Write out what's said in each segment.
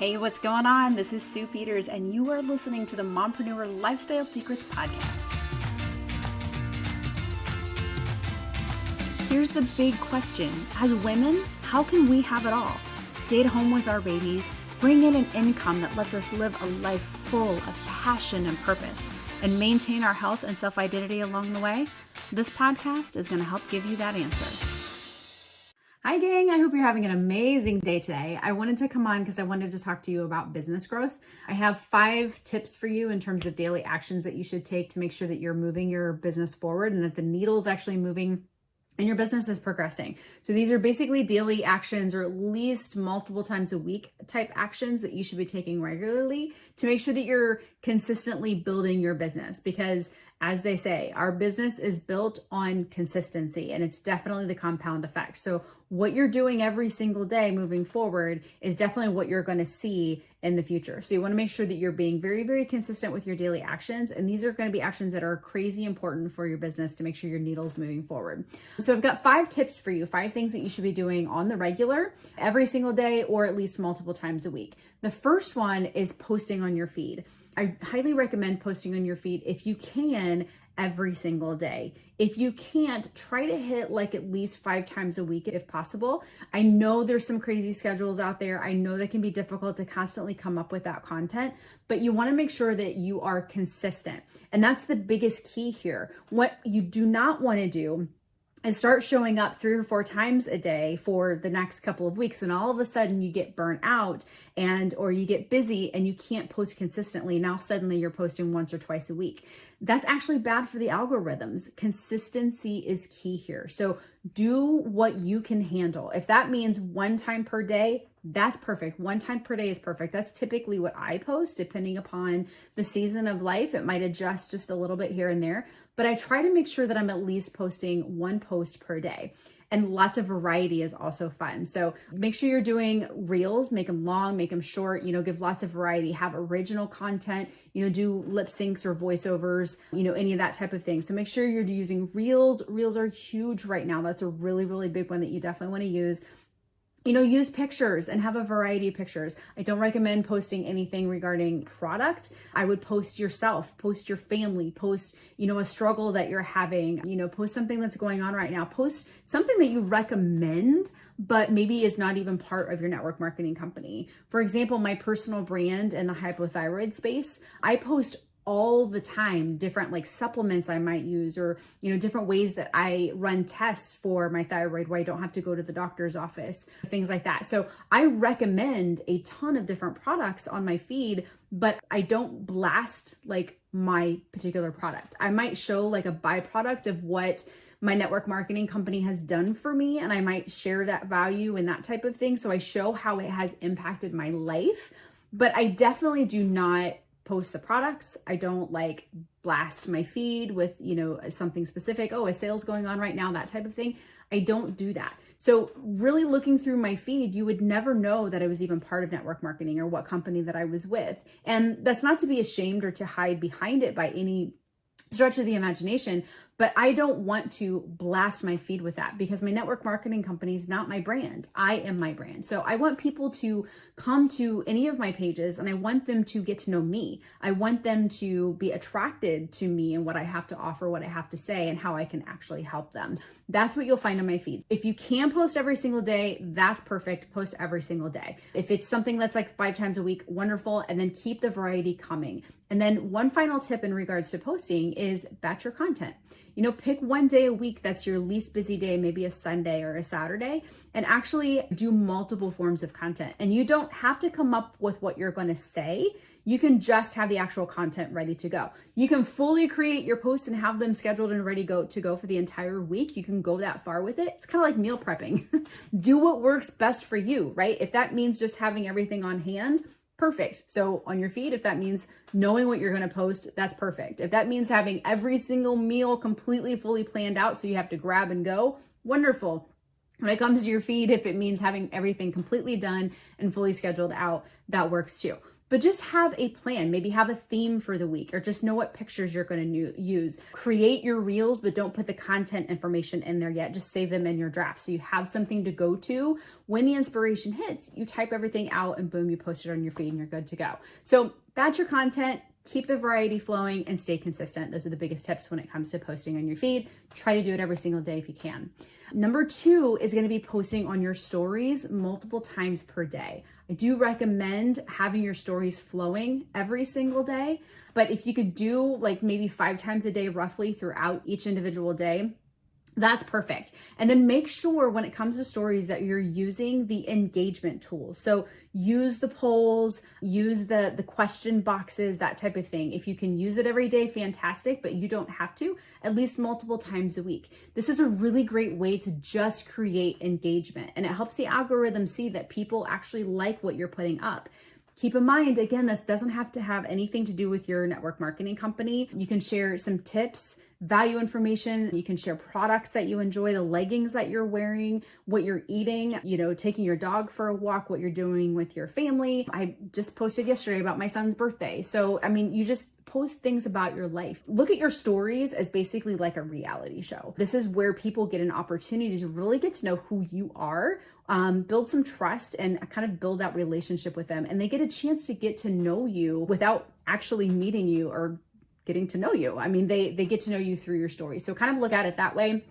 Hey, what's going on? This is Sue Peters, and you are listening to the Mompreneur Lifestyle Secrets Podcast. Here's the big question. As women, how can we have it all? Stay at home with our babies, bring in an income that lets us live a life full of passion and purpose, and maintain our health and self-identity along the way? This podcast is going to help give you that answer. Hi gang, I hope you're having an amazing day today. I wanted to come on because I wanted to talk to you about business growth. I have 5 tips for you in terms of daily actions that you should take to make sure that you're moving your business forward and that the needle is actually moving and your business is progressing. So these are basically daily actions, or at least multiple times a week type actions that you should be taking regularly to make sure that you're consistently building your business. Because as they say, our business is built on consistency, and it's definitely the compound effect. So what you're doing every single day moving forward is definitely what you're going to see in the future. So you want to make sure that you're being very, very consistent with your daily actions. And these are going to be actions that are crazy important for your business to make sure your needle's moving forward. So I've got 5 tips for you, 5 things that you should be doing on the regular every single day, or at least multiple times a week. The first one is posting on your feed. I highly recommend posting on your feed if you can every single day. If you can't, try to hit like at least 5 times a week if possible. I know there's some crazy schedules out there. I know that can be difficult to constantly come up with that content, but you want to make sure that you are consistent. And that's the biggest key here. What you do not want to do and start showing up 3 or 4 times a day for the next couple of weeks, and all of a sudden you get burnt out or you get busy and you can't post consistently. Now suddenly you're posting once or twice a week. That's actually bad for the algorithms. Consistency is key here. So do what you can handle. If that means 1 time per day, that's perfect. 1 time per day is perfect. That's typically what I post, depending upon the season of life. It might adjust just a little bit here and there, but I try to make sure that I'm at least posting 1 post per day. And lots of variety is also fun. So make sure you're doing reels, make them long, make them short, give lots of variety, have original content, do lip syncs or voiceovers, any of that type of thing. So make sure you're using reels. Reels are huge right now. That's a really, really big one that you definitely want to use. Use pictures and have a variety of pictures. I don't recommend posting anything regarding product. I would post yourself, post your family, post, a struggle that you're having, post something that's going on right now, post something that you recommend, but maybe is not even part of your network marketing company. For example, my personal brand in the hypothyroid space, I post all the time different like supplements I might use, or different ways that I run tests for my thyroid where I don't have to go to the doctor's office, things like that. So I recommend a ton of different products on my feed, but I don't blast like my particular product. I might show like a byproduct of what my network marketing company has done for me, and I might share that value and that type of thing. So I show how it has impacted my life, but I definitely do not post the products. I don't like blast my feed with, something specific. Oh, a sale's going on right now, that type of thing. I don't do that. So really looking through my feed, you would never know that I was even part of network marketing or what company that I was with. And that's not to be ashamed or to hide behind it by any stretch of the imagination, but I don't want to blast my feed with that because my network marketing company is not my brand. I am my brand. So I want people to come to any of my pages and I want them to get to know me. I want them to be attracted to me and what I have to offer, what I have to say, and how I can actually help them. That's what you'll find on my feed. If you can post every single day, that's perfect. Post every single day. If it's something that's like 5 times a week, wonderful. And then keep the variety coming. And then one final tip in regards to posting is batch your content. Pick 1 day a week that's your least busy day, maybe a Sunday or a Saturday, and actually do multiple forms of content. And you don't have to come up with what you're going to say. You can just have the actual content ready to go. You can fully create your posts and have them scheduled and ready to go for the entire week. You can go that far with it. It's kind of like meal prepping. Do what works best for you, right? If that means just having everything on hand, perfect. So on your feed, if that means knowing what you're going to post, that's perfect. If that means having every single meal completely fully planned out so you have to grab and go, wonderful. When it comes to your feed, if it means having everything completely done and fully scheduled out, that works too. but just have a plan. Maybe have a theme for the week, or just know what pictures you're going to use. Create your reels, but don't put the content information in there yet. Just save them in your draft so you have something to go to. When the inspiration hits, you type everything out and boom, you post it on your feed and you're good to go. So that's your content. Keep the variety flowing and stay consistent. Those are the biggest tips when it comes to posting on your feed. Try to do it every single day if you can. Number 2 is going to be posting on your stories multiple times per day. I do recommend having your stories flowing every single day, but if you could do like maybe 5 times a day roughly throughout each individual day, that's perfect. And then make sure when it comes to stories that you're using the engagement tools. So use the polls, use the question boxes, that type of thing. If you can use it every day, fantastic, but you don't have to, at least multiple times a week. This is a really great way to just create engagement, and it helps the algorithm see that people actually like what you're putting up. Keep in mind, again, this doesn't have to have anything to do with your network marketing company. You can share some tips, value information. You can share products that you enjoy, the leggings that you're wearing, what you're eating, taking your dog for a walk, what you're doing with your family. I just posted yesterday about my son's birthday. So, you just post things about your life. Look at your stories as basically like a reality show. This is where people get an opportunity to really get to know who you are, build some trust, and kind of build that relationship with them. And they get a chance to get to know you without actually meeting you or getting to know you. They get to know you through your story. So kind of look at it that way.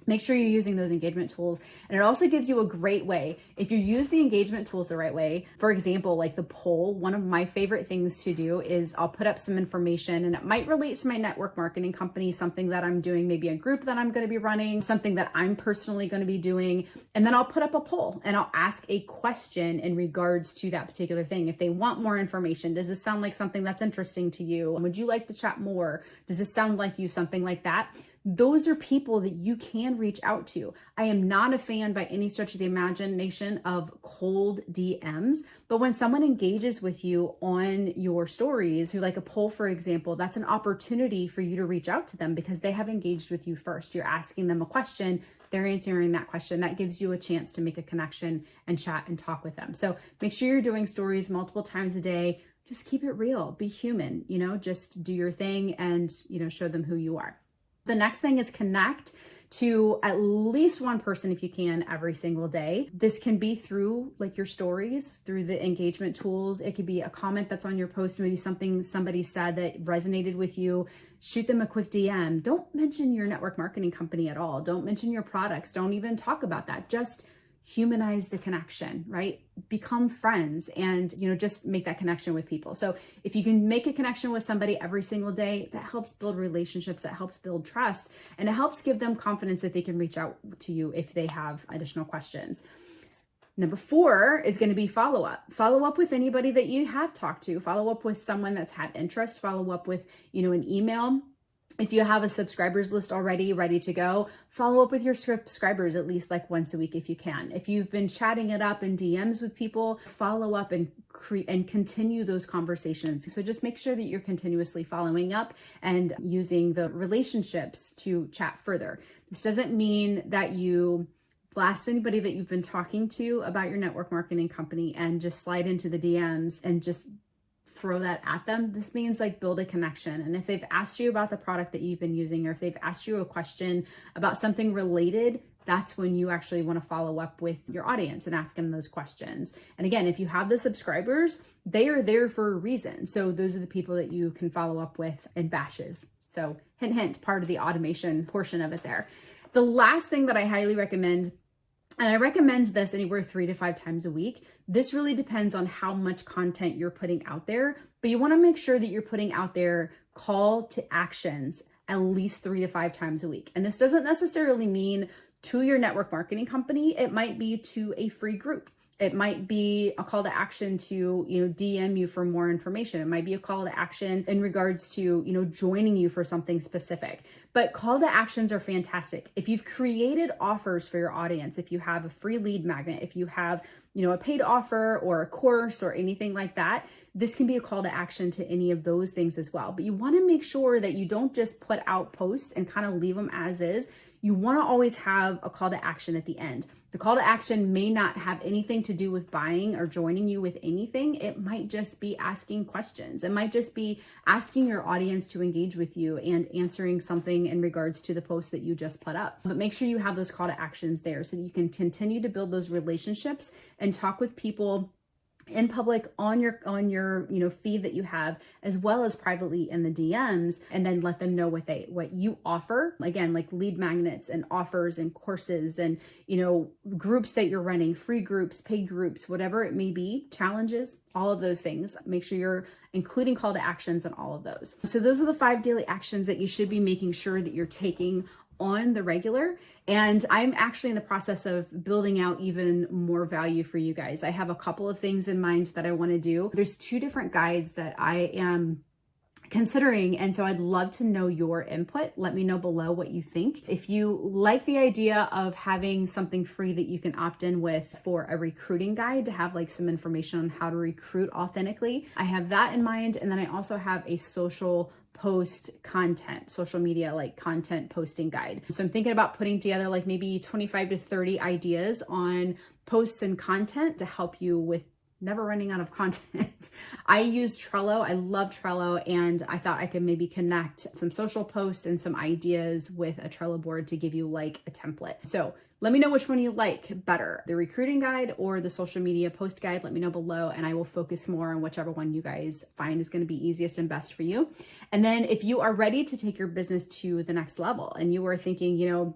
Make sure you're using those engagement tools. And it also gives you a great way, if you use the engagement tools the right way, for example, like the poll, one of my favorite things to do is I'll put up some information, and it might relate to my network marketing company, something that I'm doing, maybe a group that I'm going to be running, something that I'm personally going to be doing. And then I'll put up a poll and I'll ask a question in regards to that particular thing. If they want more information, does this sound like something that's interesting to you? Would you like to chat more? Does this sound like you? Something like that. Those are people that you can reach out to. I am not a fan by any stretch of the imagination of cold DMs, but when someone engages with you on your stories through like a poll, for example, that's an opportunity for you to reach out to them because they have engaged with you first. You're asking them a question, they're answering that question. That gives you a chance to make a connection and chat and talk with them. So make sure you're doing stories multiple times a day. Just keep it real, be human, just do your thing and, show them who you are. The next thing is connect to at least one person if you can every single day. This can be through like your stories, through the engagement tools. It could be a comment that's on your post, maybe something somebody said that resonated with you. Shoot them a quick DM. Don't mention your network marketing company at all. Don't mention your products. Don't even talk about that. Just humanize the connection, right? Become friends and, just make that connection with people. So if you can make a connection with somebody every single day, that helps build relationships, that helps build trust, and it helps give them confidence that they can reach out to you if they have additional questions. Number 4 is going to be follow up. Follow up with anybody that you have talked to. Follow up with someone that's had interest. Follow up with, an email. If you have a subscribers list already ready to go, follow up with your subscribers at least like once a week if you can. If you've been chatting it up in DMs with people, follow up and continue those conversations. So just make sure that you're continuously following up and using the relationships to chat further. This doesn't mean that you blast anybody that you've been talking to about your network marketing company and just slide into the DMs and just throw that at them. This means like build a connection. And if they've asked you about the product that you've been using, or if they've asked you a question about something related, that's when you actually want to follow up with your audience and ask them those questions. And again, if you have the subscribers, they are there for a reason. So those are the people that you can follow up with in batches. So hint, hint, part of the automation portion of it there. The last thing that I highly recommend, and I recommend this anywhere 3 to 5 times a week. This really depends on how much content you're putting out there, but you want to make sure that you're putting out there call to actions at least 3 to 5 times a week. And this doesn't necessarily mean to your network marketing company. It might be to a free group. It might be a call to action to, DM you for more information. It might be a call to action in regards to, joining you for something specific. But call to actions are fantastic. If you've created offers for your audience, if you have a free lead magnet, if you have, a paid offer or a course or anything like that, this can be a call to action to any of those things as well. But you want to make sure that you don't just put out posts and kind of leave them as is. you want to always have a call to action at the end. The call to action may not have anything to do with buying or joining you with anything. It might just be asking questions. It might just be asking your audience to engage with you and answering something in regards to the post that you just put up. But make sure you have those call to actions there so that you can continue to build those relationships and talk with people in public on your feed that you have, as well as privately in the DMs, and then let them know what you offer. Again, like lead magnets and offers and courses and groups that you're running, free groups, paid groups, whatever it may be, challenges, all of those things. Make sure you're including call to actions on all of those. So those are the 5 daily actions that you should be making sure that you're taking on the regular. And I'm actually in the process of building out even more value for you guys. I have a couple of things in mind that I want to do. There's 2 different guides that I am considering, and so I'd love to know your input. Let me know below what you think. If you like the idea of having something free that you can opt in with for a recruiting guide to have like some information on how to recruit authentically, I have that in mind. And then I also have a social media like content posting guide. So I'm thinking about putting together like maybe 25 to 30 ideas on posts and content to help you with never running out of content. I use Trello. I love Trello, and I thought I could maybe connect some social posts and some ideas with a Trello board to give you like a template. So let me know which one you like better, the recruiting guide or the social media post guide. Let me know below, and I will focus more on whichever one you guys find is going to be easiest and best for you. And then if you are ready to take your business to the next level and you are thinking,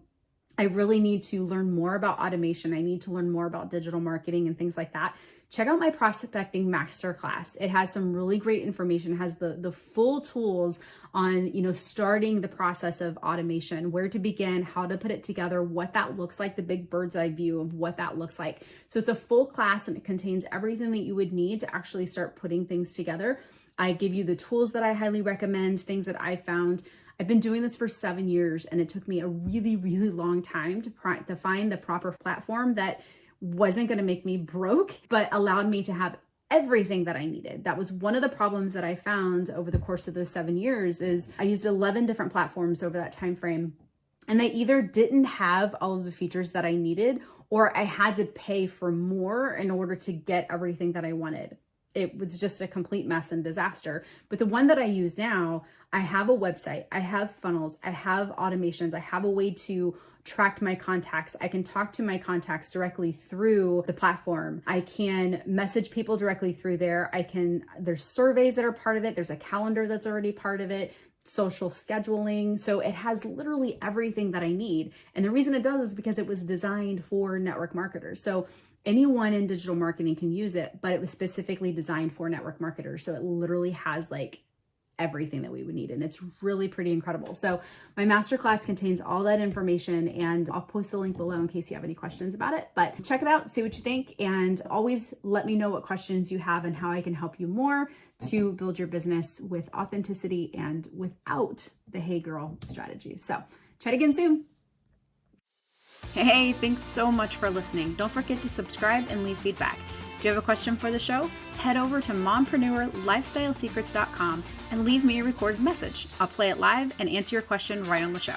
I really need to learn more about automation, I need to learn more about digital marketing and things like that, check out my prospecting masterclass. It has some really great information, has the full tools on, starting the process of automation, where to begin, how to put it together, what that looks like, the big bird's eye view of what that looks like. So it's a full class and it contains everything that you would need to actually start putting things together. I give you the tools that I highly recommend, things that I found. I've been doing this for 7 years, and it took me a really, really long time to find the proper platform that wasn't going to make me broke, but allowed me to have everything that I needed. That was one of the problems that I found over the course of those 7 years. Is I used 11 different platforms over that time frame, and they either didn't have all of the features that I needed, or I had to pay for more in order to get everything that I wanted. It was just a complete mess and disaster. But the one that I use now, I have a website, I have funnels, I have automations, I have a way to track my contacts. I can talk to my contacts directly through the platform. I can message people directly through there. There's surveys that are part of it. There's a calendar that's already part of it, social scheduling. So it has literally everything that I need. And the reason it does is because it was designed for network marketers. So anyone in digital marketing can use it, but it was specifically designed for network marketers. So it literally has like everything that we would need. And it's really pretty incredible. So my masterclass contains all that information, and I'll post the link below in case you have any questions about it. But check it out, see what you think, and always let me know what questions you have and how I can help you more to build your business with authenticity and without the hey girl strategies. So chat again soon. Hey, thanks so much for listening. Don't forget to subscribe and leave feedback. Do you have a question for the show? Head over to mompreneurlifestylesecrets.com and leave me a recorded message. I'll play it live and answer your question right on the show.